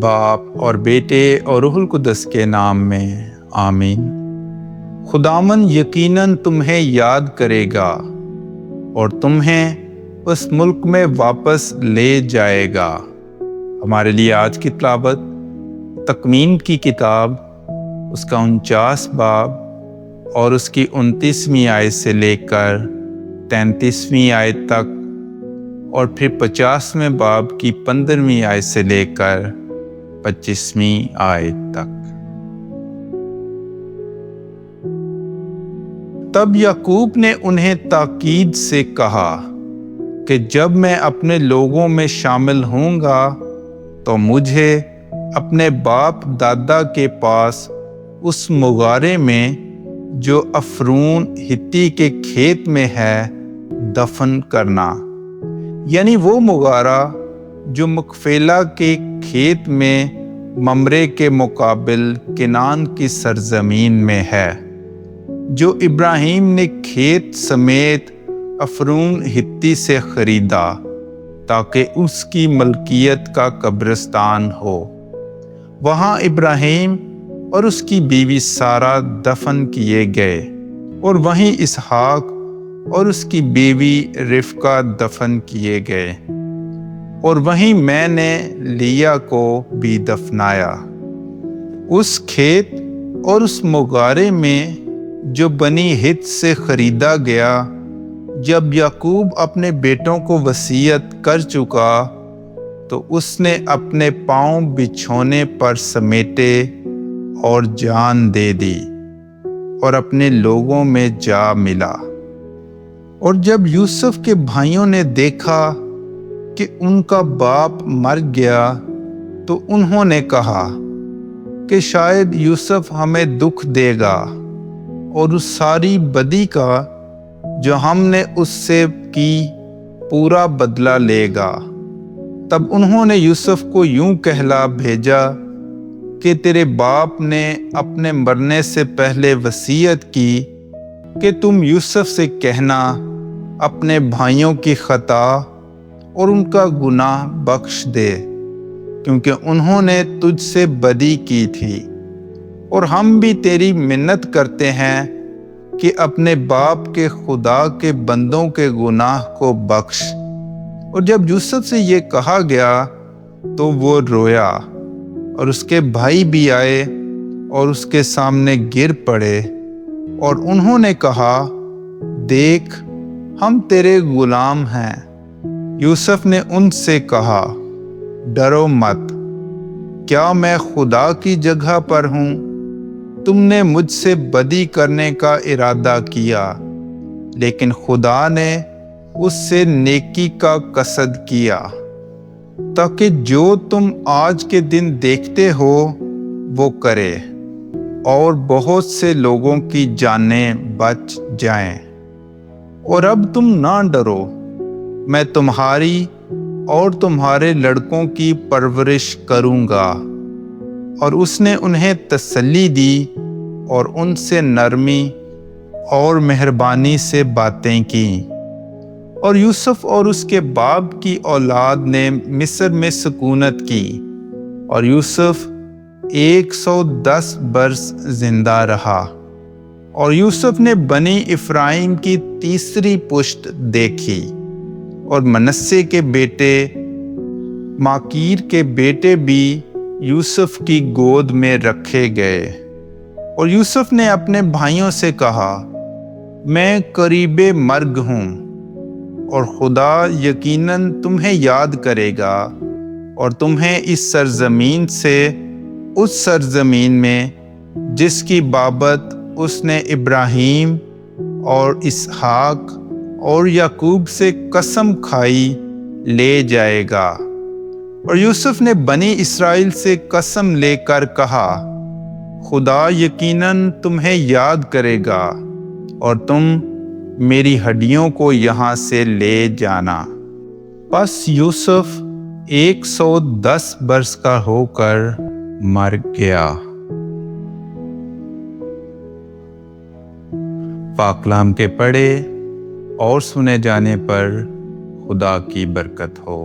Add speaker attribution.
Speaker 1: باپ اور بیٹے اور روح القدس کے نام میں آمین۔ خداوند یقیناً تمہیں یاد کرے گا اور تمہیں اس ملک میں واپس لے جائے گا۔ ہمارے لیے آج کی تلاوت تکوین کی کتاب اس کا 49 باب اور اس کی 29ویں آیت سے لے کر 33ویں آیت تک، اور پھر 50ویں باب کی 15ویں آیت سے لے کر 25ویں آیت تک۔ تب یعقوب نے انہیں تاکید سے کہا کہ جب میں اپنے لوگوں میں شامل ہوں گا تو مجھے اپنے باپ دادا کے پاس اس مغارے میں جو افرون ہتی کے کھیت میں ہے دفن کرنا، یعنی وہ مغارہ جو مکفیلا کے کھیت میں ممرے کے مقابل کنعان کی سرزمین میں ہے، جو ابراہیم نے کھیت سمیت افرون ہتی سے خریدا تاکہ اس کی ملکیت کا قبرستان ہو۔ وہاں ابراہیم اور اس کی بیوی سارہ دفن کیے گئے، اور وہیں اسحاق اور اس کی بیوی رفقہ دفن کیے گئے، اور وہیں میں نے لیا کو بھی دفنایا۔ اس کھیت اور اس مغارے میں جو بنی ہت سے خریدا گیا، جب یعقوب اپنے بیٹوں کو وصیت کر چکا تو اس نے اپنے پاؤں بچھونے پر سمیٹے اور جان دے دی اور اپنے لوگوں میں جا ملا۔ اور جب یوسف کے بھائیوں نے دیکھا کہ ان کا باپ مر گیا تو انہوں نے کہا کہ شاید یوسف ہمیں دکھ دے گا اور اس ساری بدی کا جو ہم نے اس سے کی پورا بدلہ لے گا۔ تب انہوں نے یوسف کو یوں کہلا بھیجا کہ تیرے باپ نے اپنے مرنے سے پہلے وصیت کی کہ تم یوسف سے کہنا اپنے بھائیوں کی خطا اور ان کا گناہ بخش دے، کیونکہ انہوں نے تجھ سے بدی کی تھی، اور ہم بھی تیری منت کرتے ہیں کہ اپنے باپ کے خدا کے بندوں کے گناہ کو بخش۔ اور جب یوسف سے یہ کہا گیا تو وہ رویا، اور اس کے بھائی بھی آئے اور اس کے سامنے گر پڑے، اور انہوں نے کہا دیکھ ہم تیرے غلام ہیں۔ یوسف نے ان سے کہا ڈرو مت، کیا میں خدا کی جگہ پر ہوں؟ تم نے مجھ سے بدی کرنے کا ارادہ کیا، لیکن خدا نے اس سے نیکی کا قصد کیا تاکہ جو تم آج کے دن دیکھتے ہو وہ کرے، اور بہت سے لوگوں کی جانیں بچ جائیں۔ اور اب تم نہ ڈرو، میں تمہاری اور تمہارے لڑکوں کی پرورش کروں گا۔ اور اس نے انہیں تسلی دی اور ان سے نرمی اور مہربانی سے باتیں کیں۔ اور یوسف اور اس کے باپ کی اولاد نے مصر میں سکونت کی، اور یوسف 110 برس زندہ رہا۔ اور یوسف نے بنی افرائیم کی تیسری پشت دیکھی، اور منسے کے بیٹے ماکیر کے بیٹے بھی یوسف کی گود میں رکھے گئے۔ اور یوسف نے اپنے بھائیوں سے کہا میں قریب مرگ ہوں، اور خدا یقیناً تمہیں یاد کرے گا اور تمہیں اس سرزمین سے اس سرزمین میں جس کی بابت اس نے ابراہیم اور اسحاق اور یعقوب سے قسم کھائی لے جائے گا۔ اور یوسف نے بنی اسرائیل سے قسم لے کر کہا خدا یقیناً تمہیں یاد کرے گا اور تم میری ہڈیوں کو یہاں سے لے جانا۔ پس یوسف 110 برس کا ہو کر مر گیا۔ پاک کلام کے پڑھے اور سنے جانے پر خدا کی برکت ہو۔